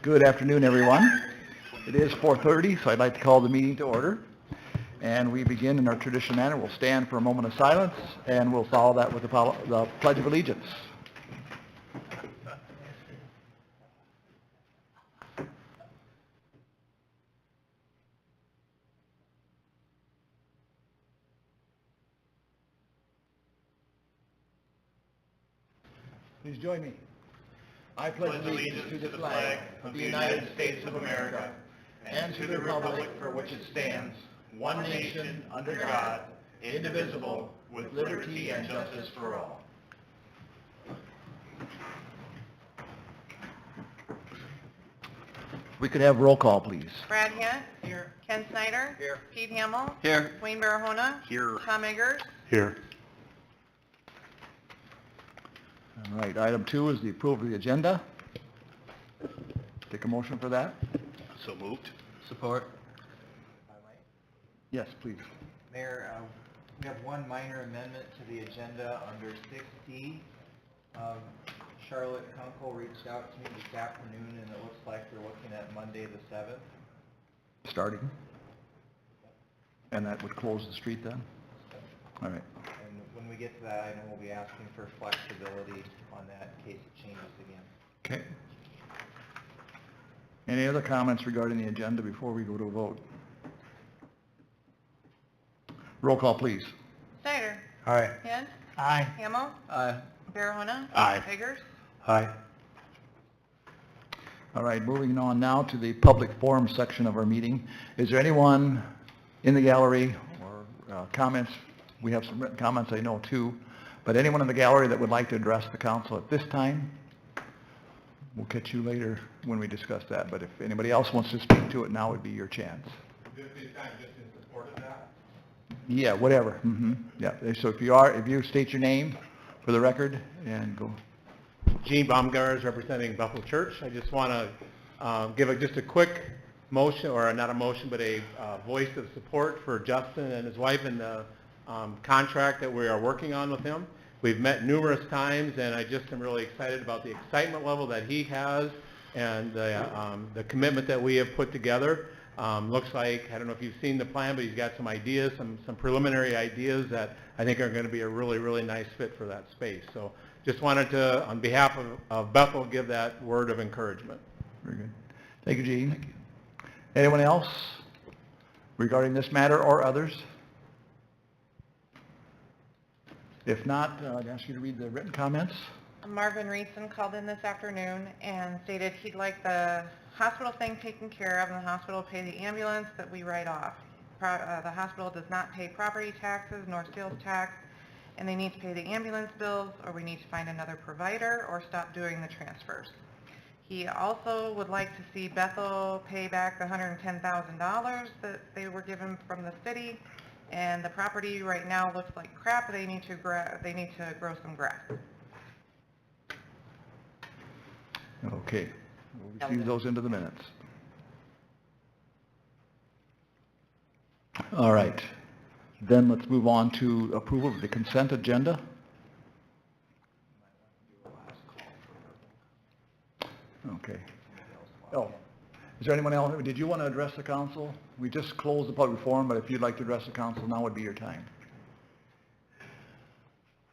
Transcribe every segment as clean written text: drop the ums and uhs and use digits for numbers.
Good afternoon, everyone. It is 4:30, so I'd like to call the meeting to order. And we begin in our traditional manner. We'll stand for a moment of silence, and we'll follow that with the Pledge of Allegiance. Please join me. I pledge allegiance to the flag of the United States of America and to the republic for which it stands, one nation, under God, indivisible, with liberty and justice for all. We could have roll call, please. Brad Hint. Here. Ken Snyder. Here. Pete Hamill. Here. Wayne Barahona. Here. Tom Eggers. Here. All right, item 2 is the approval of the agenda. Take a motion for that. So moved. Support. Yes, please. Mayor, we have one minor amendment to the agenda under 6D. Charlotte Kunkel reached out to me this afternoon, and it looks like they're looking at Monday the 7th. Starting. And that would close the street then? All right. And when we get to that item, we'll be asking for flexibility on that in case it changes again. Okay. Any other comments regarding the agenda before we go to a vote? Roll call, please. Snyder. Aye. Hint. Aye. Hamill. Aye. Barahona. Aye. Eggers. Aye. All right, moving on now to the public forum section of our meeting. Is there anyone in the gallery or comments? We have some written comments, I know, too. But anyone in the gallery that would like to address the council at this time? We'll catch you later when we discuss that. But if anybody else wants to speak to it, now would be your chance. This is kind of just in support of that? Yeah, whatever. Yeah, so if you state your name for the record and go. Gene Baumgars, representing Buffalo Church. I just want to give just a quick motion, or not a motion, but a voice of support for Justin and his wife in the contract that we are working on with him. We've met numerous times, and I just am really excited about the excitement level that he has and the commitment that we have put together. Looks like, I don't know if you've seen the plan, but he's got some ideas, some preliminary ideas that I think are going to be a really, really nice fit for that space. So just wanted to, on behalf of Bethel, give that word of encouragement. Very good. Thank you, Gene. Thank you. Anyone else regarding this matter or others? If not, I'd ask you to read the written comments. Marvin Reeson called in this afternoon and stated he'd like the hospital thing taken care of, and the hospital pay the ambulance that we write off. The hospital does not pay property taxes nor sales tax, and they need to pay the ambulance bills, or we need to find another provider or stop doing the transfers. He also would like to see Bethel pay back the $110,000 that they were given from the city, and the property right now looks like crap. They need to grow some grass. Okay. We'll receive those into the minutes. All right. Then let's move on to approval of the consent agenda. Okay. Oh, is there anyone else? Did you want to address the council? We just closed the public forum, but if you'd like to address the council, now would be your time.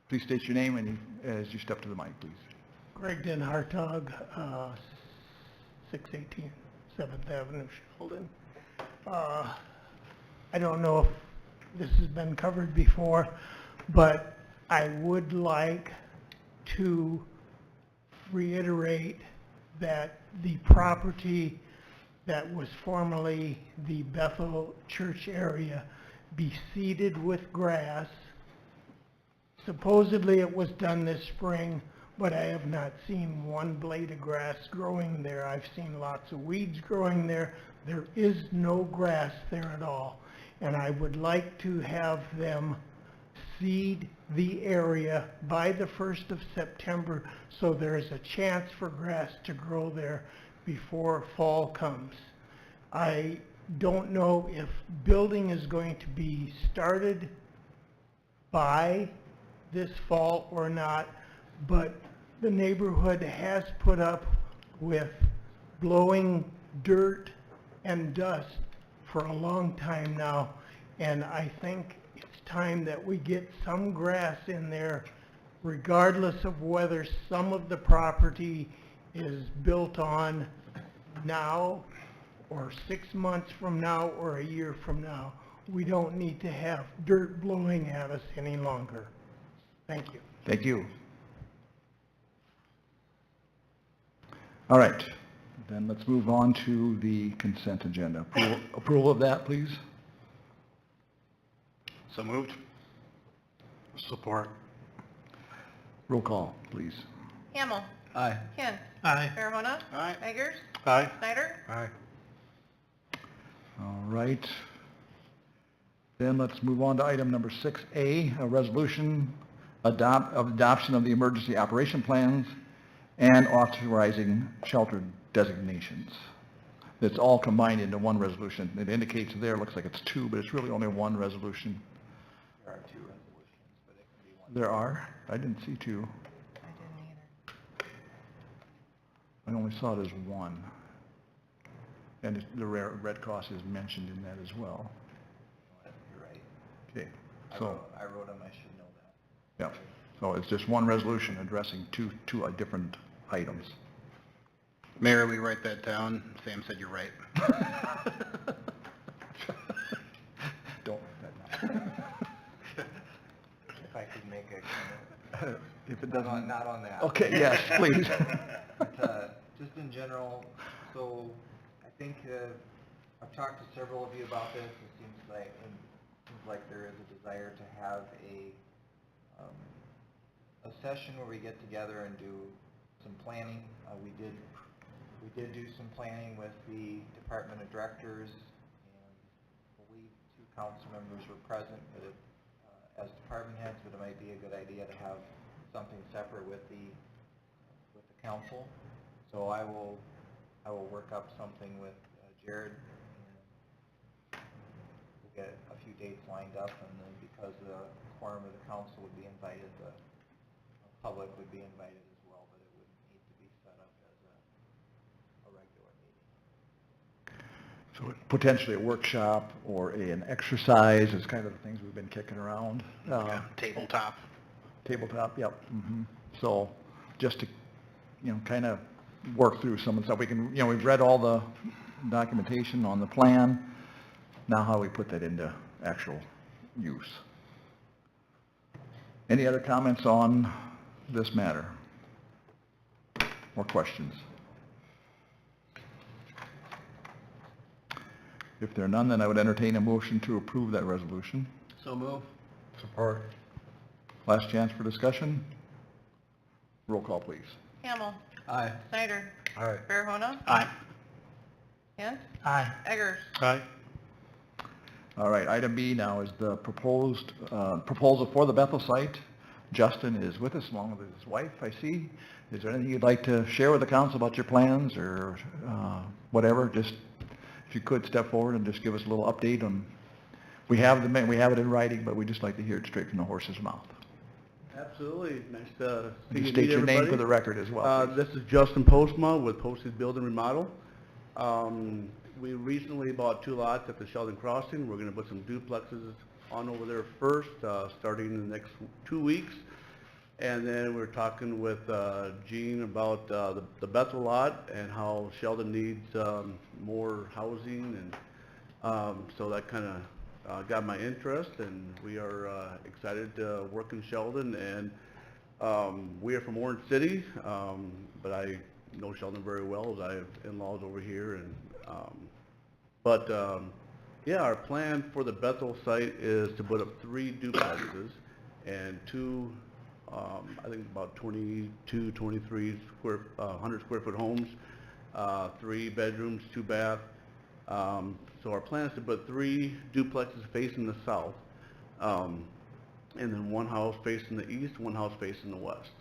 Please state your name and as you step to the mic, please. Greg Den Hartog, 618 7th Avenue, Sheldon. I don't know if this has been covered before, but I would like to reiterate that the property that was formerly the Bethel Church area be seeded with grass. Supposedly it was done this spring, but I have not seen one blade of grass growing there. I've seen lots of weeds growing there. There is no grass there at all. And I would like to have them seed the area by the 1st of September so there is a chance for grass to grow there before fall comes. I don't know if building is going to be started by this fall or not, but the neighborhood has put up with blowing dirt and dust for a long time now, and I think it's time that we get some grass in there, regardless of whether some of the property is built on now, or 6 months from now, or a year from now. We don't need to have dirt blowing at us any longer. Thank you. Thank you. All right, then let's move on to the consent agenda. Approval of that, please? So moved. Support. Roll call, please. Hamel. Aye. Kent. Aye. Farahona. Aye. Eggers. Aye. Snyder. Aye. All right. Then let's move on to item number 6A, a resolution of adoption of the emergency operation plans and authorizing shelter designations. It's all combined into one resolution. It indicates there, it looks like it's two, but it's really only one resolution. There are two resolutions, but it can be one. There are? I didn't see two. I didn't either. I only saw it as one. And the Red Cross is mentioned in that as well. You're right. Okay, I so, wrote them, I should know that. yeah. So it's just one resolution addressing two different items. Mayor, we write that down. Sam said you're right. Don't. If I could make a comment. If it doesn't. Not on that. Okay, yes, please. But, just in general, so I think I've talked to several of you about this. It seems like there is a desire to have a session where we get together and do some planning. We did do some planning with the Department of Directors, and I believe 2 council members were present, but as department heads, but it might be a good idea to have something separate with the council. So I will work up something with Jared, and we'll get a few dates lined up, and then because the quorum of the council would be invited, the public would be invited as well, but it would need to be set up as a regular meeting. So potentially a workshop or an exercise is kind of the things we've been kicking around. Yeah, tabletop. Tabletop, yep. So just to, kind of work through some of the stuff. We can, we've read all the documentation on the plan. Now how do we put that into actual use? Any other comments on this matter? Or questions? If there are none, then I would entertain a motion to approve that resolution. So move. Support. Last chance for discussion. Roll call, please. Hamel. Aye. Snyder. Aye. Farahona. Aye. Kent. Aye. Eggers. Aye. All right, item B now is the proposed proposal for the Bethel site. Justin is with us along with his wife, I see. Is there anything you'd like to share with the council about your plans or whatever? Just, if you could, step forward and just give us a little update on, we have it in writing, but we'd just like to hear it straight from the horse's mouth. Absolutely. Nice to see You you, state meet your name everybody. for the record as well, please. This is Justin Postma with Posted Build and Remodel. We recently bought 2 lots at the Sheldon Crossing. We're going to put some duplexes on over there first, starting in the next 2 weeks. And then we're talking with Gene about the Bethel lot and how Sheldon needs more housing, and so that kind of got my interest, and we are excited to work in Sheldon. And we are from Orange City, but I know Sheldon very well as I have in-laws over here. And yeah, our plan for the Bethel site is to put up 3 duplexes and 2 I think about 22, 23 100 square foot homes, 3 bedrooms, 2 bath. So our plan is to put 3 duplexes facing the south, and then 1 house facing the east, 1 house facing the west.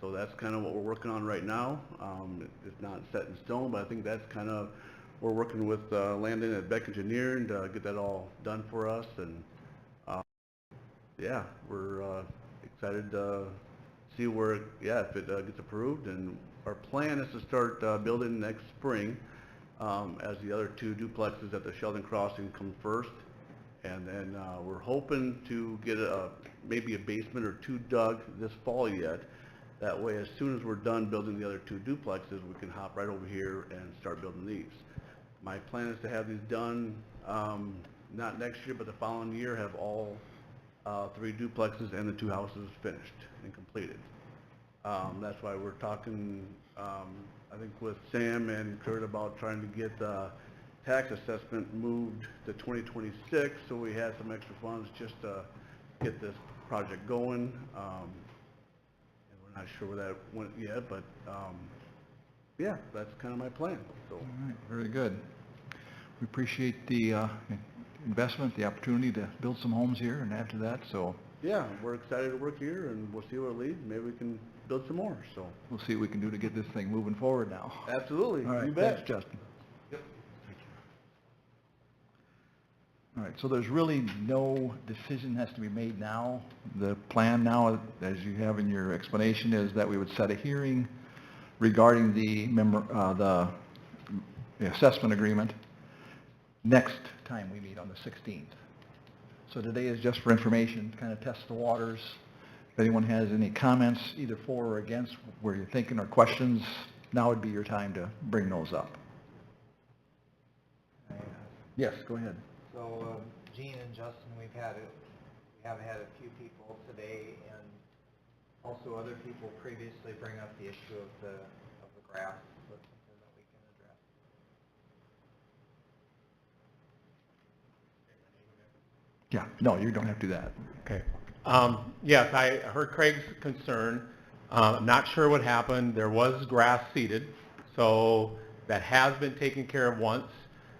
So that's kind of what we're working on right now. It's not set in stone, but I think that's kind of, we're working with Landon at Beck Engineering to get that all done for us. And yeah, we're excited to see where, if it gets approved, and our plan is to start building next spring, as the other 2 duplexes at the Sheldon Crossing come first. And then we're hoping to get maybe a basement or 2 dug this fall yet. That way, as soon as we're done building the other 2 duplexes, we can hop right over here and start building these. My plan is to have these done, not next year, but the following year, have all 3 duplexes and the 2 houses finished and completed. That's why we're talking, I think with Sam and Kurt, about trying to get the tax assessment moved to 2026, so we had some extra funds just to get this project going. And we're not sure where that went yet, but yeah, that's kind of my plan. So. All right, very good. We appreciate the investment, the opportunity to build some homes here and add to that, so Yeah, we're excited to work here, and we'll see where it leads. Maybe we can build some more, so. we'll see what we can do to get this thing moving forward now. Absolutely, All right, you bet. thanks, Justin. All right, so there's really no decision has to be made now. The plan now, as you have in your explanation, is that we would set a hearing regarding the assessment agreement next time we meet on the 16th. So today is just for information, kind of test the waters. If anyone has any comments, either for or against, where you're thinking or questions, now would be your time to bring those up. Yes, go ahead. So, Gene and Justin, we have had a few people today, and also other people previously bring up the issue of the grass. That's something that we can address. Yeah, no, you don't have to do that. Okay. Yes, I heard Craig's concern. Not sure what happened. There was grass seeded, so that has been taken care of once.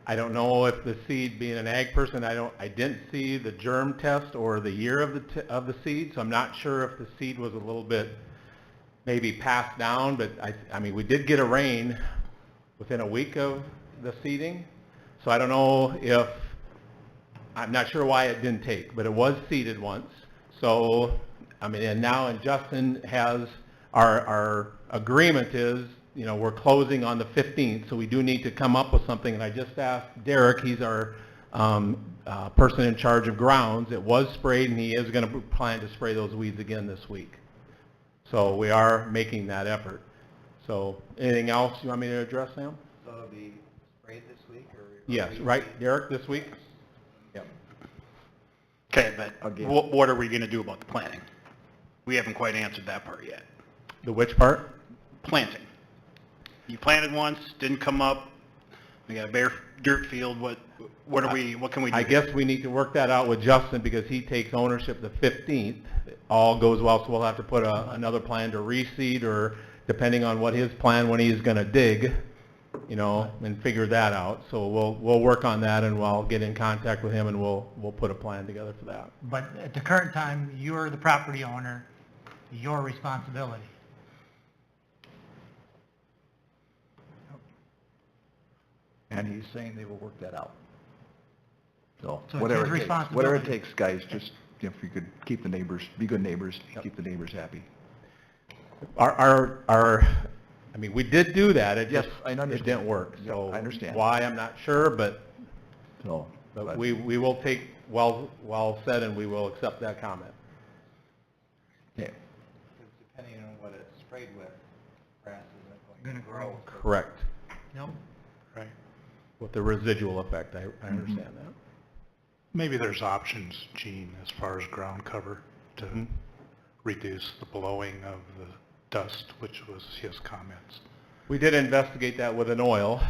I don't know if the seed, being an ag person, I didn't see the germ test or the year of the seed, so I'm not sure if the seed was a little bit maybe passed down, but I mean, we did get a rain within a week of the seeding, so I don't know if, I'm not sure why it didn't take, but it was seeded once. So, I mean, and Justin has, our agreement is, you know, we're closing on the 15th, so we do need to come up with something. And I just asked Derek, he's our person in charge of grounds. It was sprayed, and he is going to plan to spray those weeds again this week. So we are making that effort. So anything else you want me to address, Sam? So it'll be sprayed this week, or? Yes, right, Derek, this week? Yep. Okay, but Again. what are we going to do about the planting? We haven't quite answered that part yet. The which part? Planting. You planted once, didn't come up, we got a bare dirt field, what can we do? I guess we need to work that out with Justin, because he takes ownership the 15th. All goes well, so we'll have to put another plan to reseed, or depending on what his plan, when he's going to dig, you know, and figure that out. So we'll work on that, and we'll get in contact with him, and we'll put a plan together for that. But at the current time, you're the property owner, your responsibility. And he's saying they will work that out. So So it's whatever his it takes, whatever it responsibility. takes, guys, just if you could keep the neighbors, be good neighbors, keep the neighbors happy. I mean, we did do that, it Yes, just, I it understand. didn't work. Yep, So I understand. why, I'm not sure, but So, we will take, well said, and we will accept that comment. okay. Because depending on what it's sprayed with, grass isn't going to grow. So Correct. Nope. Right. With the residual effect, I understand that. Maybe there's options, Gene, as far as ground cover to reduce the blowing of the dust, which was his comments. We did investigate that with an oil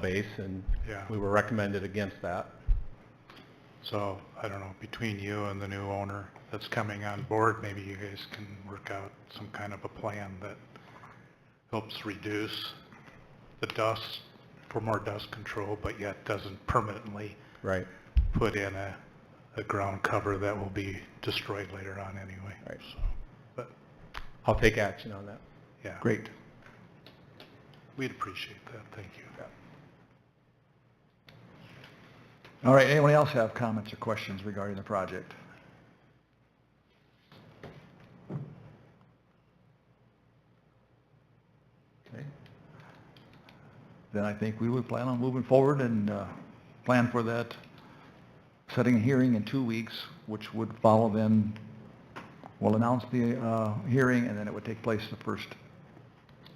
base, and Yeah. we were recommended against that. So, I don't know, between you and the new owner that's coming on board, maybe you guys can work out some kind of a plan that helps reduce the dust for more dust control, but yet doesn't permanently Right. put in a ground cover that will be destroyed later on anyway. Right. So, but, I'll take action on that. yeah. Great. We'd appreciate that, thank you. All right, anyone else have comments or questions regarding the project? then I think we would plan on moving forward and plan for that, setting a hearing in 2 weeks, which would follow then, we'll announce the hearing, and then it would take place the first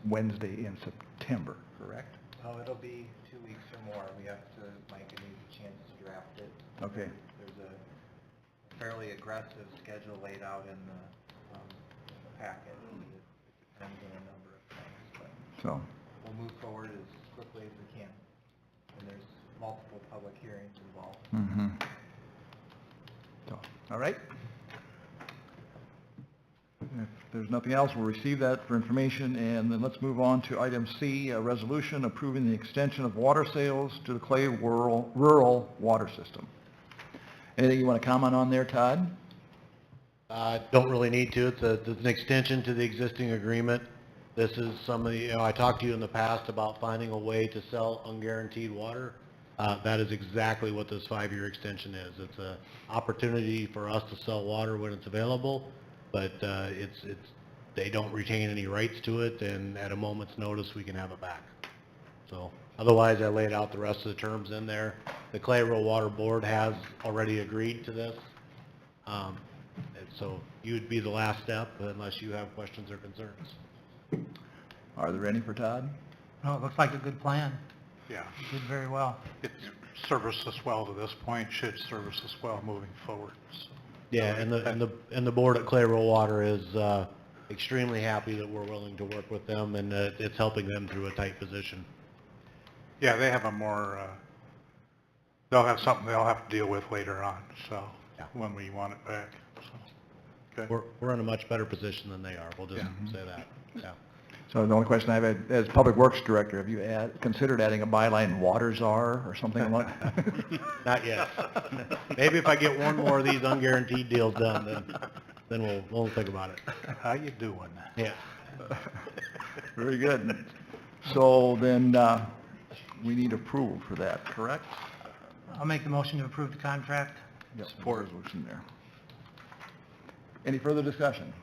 Wednesday in September, correct? Oh, it'll be 2 weeks or more. We have to, Mike needs a chance to draft it. Okay. There's a fairly aggressive schedule laid out in the packet. It depends on a number of things, but So, we'll move forward as quickly as we can. And there's multiple public hearings involved. so, all right. If there's nothing else, we'll receive that for information, and then let's move on to item C, a resolution approving the extension of water sales to the Clay rural water system. Anything you want to comment on there, Todd? Don't really need to. It's an extension to the existing agreement. This is some of the, I talked to you in the past about finding a way to sell unguaranteed water. That is exactly what this 5-year extension is. It's an opportunity for us to sell water when it's available, but they don't retain any rights to it, and at a moment's notice, we can have it back. So otherwise, I laid out the rest of the terms in there. The Clay Rural Water Board has already agreed to this. And so you'd be the last step unless you have questions or concerns. Are there any for Todd? Oh, it looks like a good plan. Yeah, Did very well. it's serviced us well to this point, should service us well moving forward. So, Yeah, and the board at Clay Rural Water is extremely happy that we're willing to work with them, and it's helping them through a tight position. yeah, they have a more, they'll have something they'll have to deal with later on, so, Yeah. when we want it back, so. Okay. We're in a much better position than they are, we'll just say that, yeah. So the only question I have, as Public Works Director, have you considered adding a byline, water czar, or something like? Not yet. Maybe if I get one more of these unguaranteed deals done, then we'll think about it. How you doing? Yeah. Very good. So then, we need approval for that, correct? I'll make the motion to approve the contract. Yep, support resolution there. Any further discussion?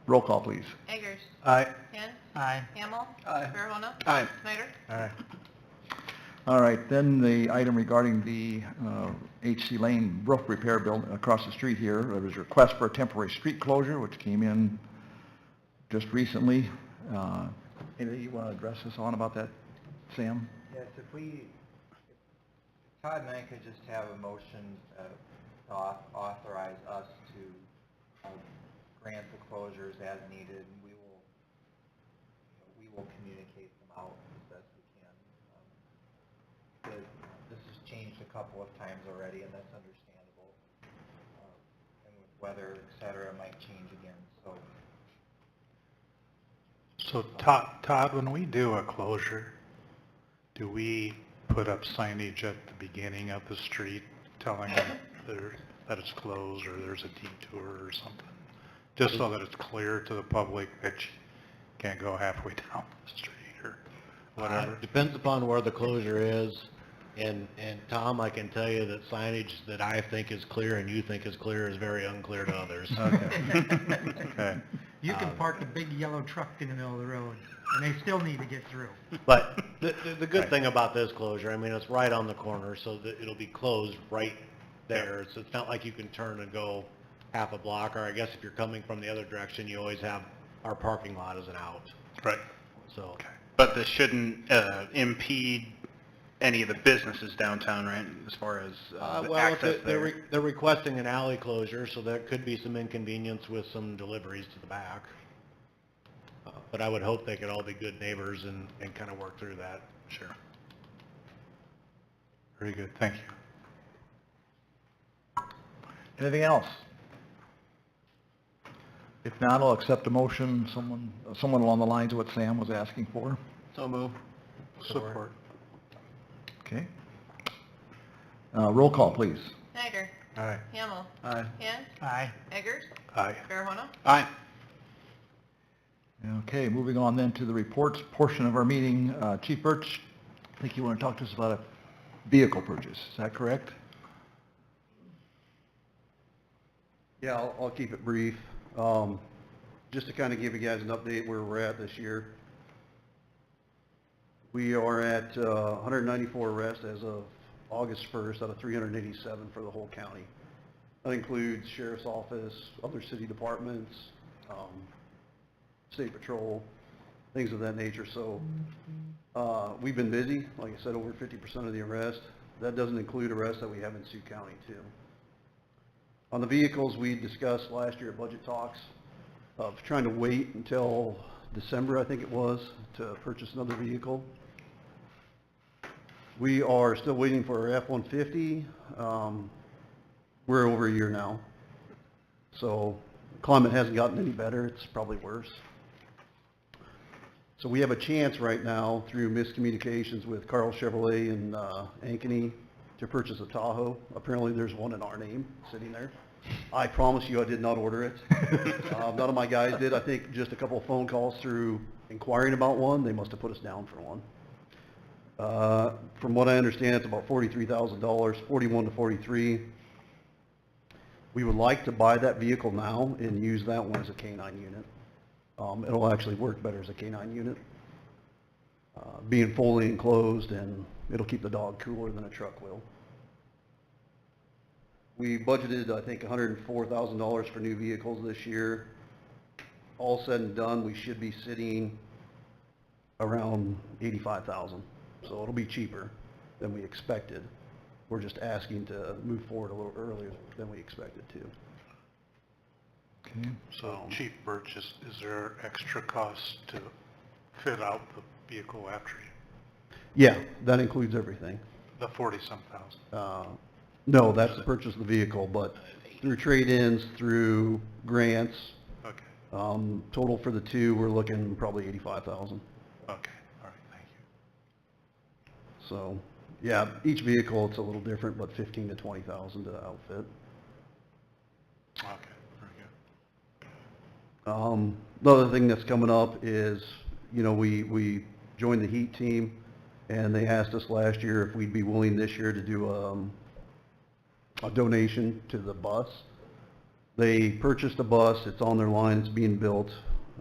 Roll call, please. Eggers. Aye. Hint. Aye. Hamel. Aye. Farahona. Aye. Snyder. All right. All right, then the item regarding the H.C. Lane roof repair building across the street here, there was a request for a temporary street closure, which came in just recently. Anything you want to address us on about that, Sam? Yes, if Todd and I could just have a motion to authorize us to grant the closures as needed, and we will communicate them out as best we can. This has changed a couple of times already, and that's understandable. And with weather, et cetera, it might change again, so. So Todd, when we do a closure, do we put up signage at the beginning of the street telling them that it's closed or there's a detour or something? Just so that it's clear to the public that you can't go halfway down the street or whatever? Depends upon where the closure is, and Tom, I can tell you that signage that I think is clear and you think is clear is very unclear to others. Okay. You can park a big yellow truck in the middle of the road, and they still need to get through. But the good thing about this closure, I mean, it's right on the corner, so that it'll be closed right there. So it's not like you can turn and go half a block, or I guess if you're coming from the other direction, you always have our parking lot as an out. Right. So, But this shouldn't impede any of the businesses downtown, right, as far as the well, access there? they're requesting an alley closure, so there could be some inconvenience with some deliveries to the back. But I would hope they could all be good neighbors and kind of work through that. Sure. Very good, thank you. Anything else? If not, I'll accept a motion, someone along the lines of what Sam was asking for. So move. Support. Okay. Roll call, please. Snyder. Aye. Hamel. Aye. Hint. Aye. Eggers. Aye. Farahona. Aye. Okay, moving on then to the reports portion of our meeting. Chief Birch, I think you want to talk to us about a vehicle purchase, is that correct? Yeah, I'll keep it brief. Just to kind of give you guys an update where we're at this year. We are at 194 arrests as of August 1st out of 387 for the whole county. That includes sheriff's office, other city departments, state patrol, things of that nature. So we've been busy, like I said, over 50% of the arrests. That doesn't include arrests that we have in Sioux County too. On the vehicles, we discussed last year at budget talks of trying to wait until December, I think it was, to purchase another vehicle. We are still waiting for our F-150. We're over a year now. So climate hasn't gotten any better. It's probably worse. So we have a chance right now through miscommunications with Carl Chevrolet in Ankeny to purchase a Tahoe. Apparently there's one in our name sitting there. I promise you I did not order it. None of my guys did. I think just a couple of phone calls through inquiring about one. They must have put us down for one. From what I understand, it's about $43,000, 41 to 43. We would like to buy that vehicle now and use that one as a K-9 unit. It'll actually work better as a K-9 unit, being fully enclosed, and it'll keep the dog cooler than a truck will. We budgeted, I think, $104,000 for new vehicles this year. All said and done, we should be sitting around $85,000. So it'll be cheaper than we expected. We're just asking to move forward a little earlier than we expected to. Okay. So cheap purchase, is there extra cost to fit out the vehicle after you? Yeah, that includes everything. The 40-some thousand? No, that's the purchase of the vehicle, but through trade-ins, through grants, Okay. total for the two, we're looking probably $85,000. Okay. All right. Thank you. So, yeah, each vehicle, it's a little different, but $15,000 to $20,000 to outfit. Okay. Very good. The other thing that's coming up is, you know, we joined the HEAT team, and they asked us last year if we'd be willing this year to do a donation to the bus. They purchased a bus, it's on their line, it's being built,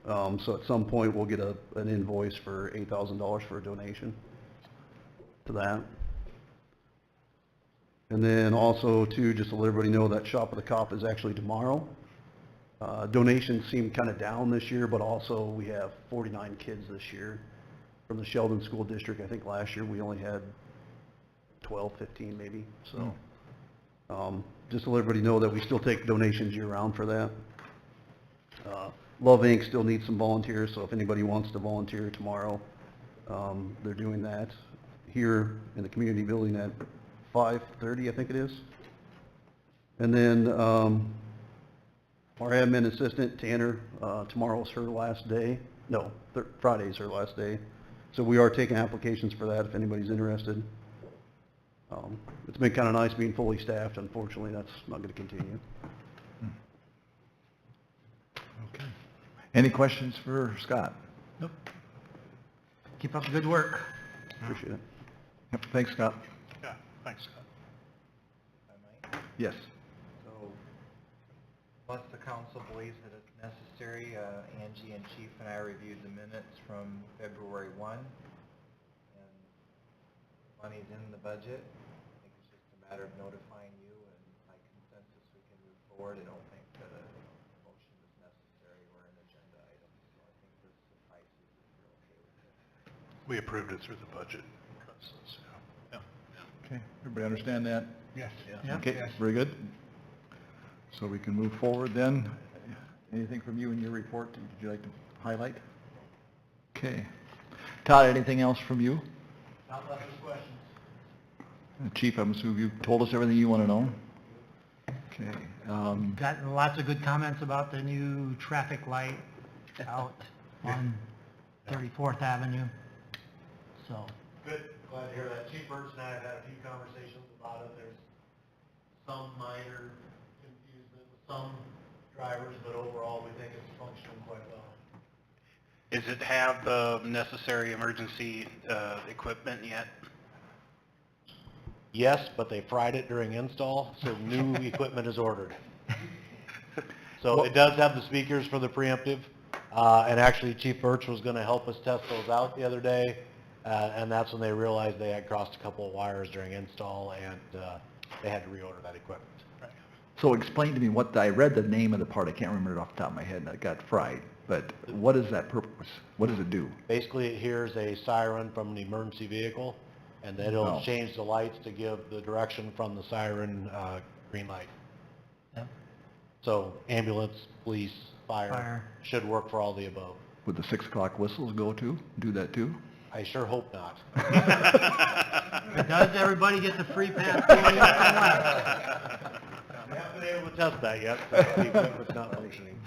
so at some point we'll get an invoice for $8,000 for a donation to that. And then also too, just to let everybody know, that Shop with a Cop is actually tomorrow. Donations seem kind of down this year, but also we have 49 kids this year from the Sheldon School District. I think last year we only had 12, 15 maybe, so. Just to let everybody know that we still take donations year-round for that. Love Inc. still needs some volunteers, so if anybody wants to volunteer tomorrow, they're doing that here in the community building at 5:30, I think it is. And then our admin assistant, Tanner, tomorrow's her last day. No, Friday's her last day. So we are taking applications for that if anybody's interested. It's been kind of nice being fully staffed. Unfortunately, that's not going to continue. Okay. Any questions for Scott? Nope. Keep up the good work. Appreciate it. Yep, thanks, Scott. Yeah. Thanks, Scott. If I might. Yes. So, unless the council believes that it's necessary, Angie and Chief and I reviewed the minutes from February 1, and money's in the budget. I think it's just a matter of notifying you, and by consensus, we can move forward. I don't think that a motion is necessary or an agenda item, so I think this suffices if you're okay with it. We approved it through the budget process. Yeah. Okay, everybody understand that? Yes. Yeah. Okay, very good. So we can move forward then. Anything from you in your report that you'd like to highlight? Okay. Todd, anything else from you? Not left with questions. Chief, I'm assuming you told us everything you want to know? Okay. Gotten lots of good comments about the new traffic light out on 34th Avenue, so. Good, glad to hear that. Chief Burns and I have had a few conversations about it. There's some minor confusement with some drivers, but overall, we think it's functioning quite well. Does it have the necessary emergency equipment yet? Yes, but they fried it during install, so new equipment is ordered. So it does have the speakers for the preemptive, and actually Chief Birch was going to help us test those out the other day. And that's when they realized they had crossed a couple of wires during install, and they had to reorder that equipment. So explain to me what, I read the name of the part, I can't remember it off the top of my head, and I got fried. But what is that purpose? What does it do? Basically, it hears a siren from an emergency vehicle, and then it'll Oh. change the lights to give the direction from the siren, green light. Yep. So ambulance, police, fire Fire. should work for all the above. Would the 6 o'clock whistles go to, do that too? I sure hope not. If it does, everybody gets a free pass going east and west. We haven't been able to test that yet, so the equipment's not functioning.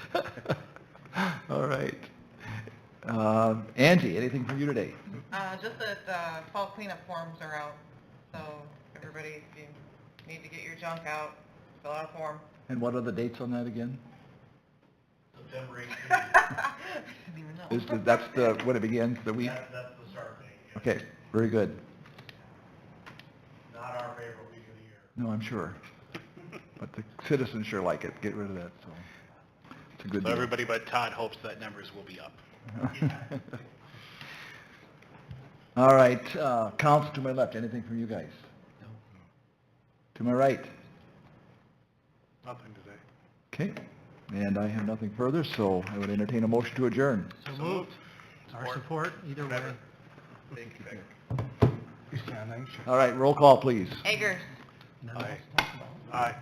All right. Angie, anything from you today? Just that, fall cleanup forms are out, so everybody, if you need to get your junk out, fill out a form. And what are the dates on that again? September 18th, I didn't even know. Is the, that's the, when it begins, the week? that's the start date. yeah. Okay, very good. Not our favorite week of the year. No, I'm sure. But the citizens sure like it, get rid of that, so it's a good So deal. everybody but Todd hopes that numbers will be up. All right, council to my left, anything from you guys? To my right? Nothing today. Okay, and I have nothing further, so I would entertain a motion to adjourn. So moved. Our support, either way. Thank you, Vic. All right, roll call, please. Eggers. Nothing else Aye. to talk about. Aye.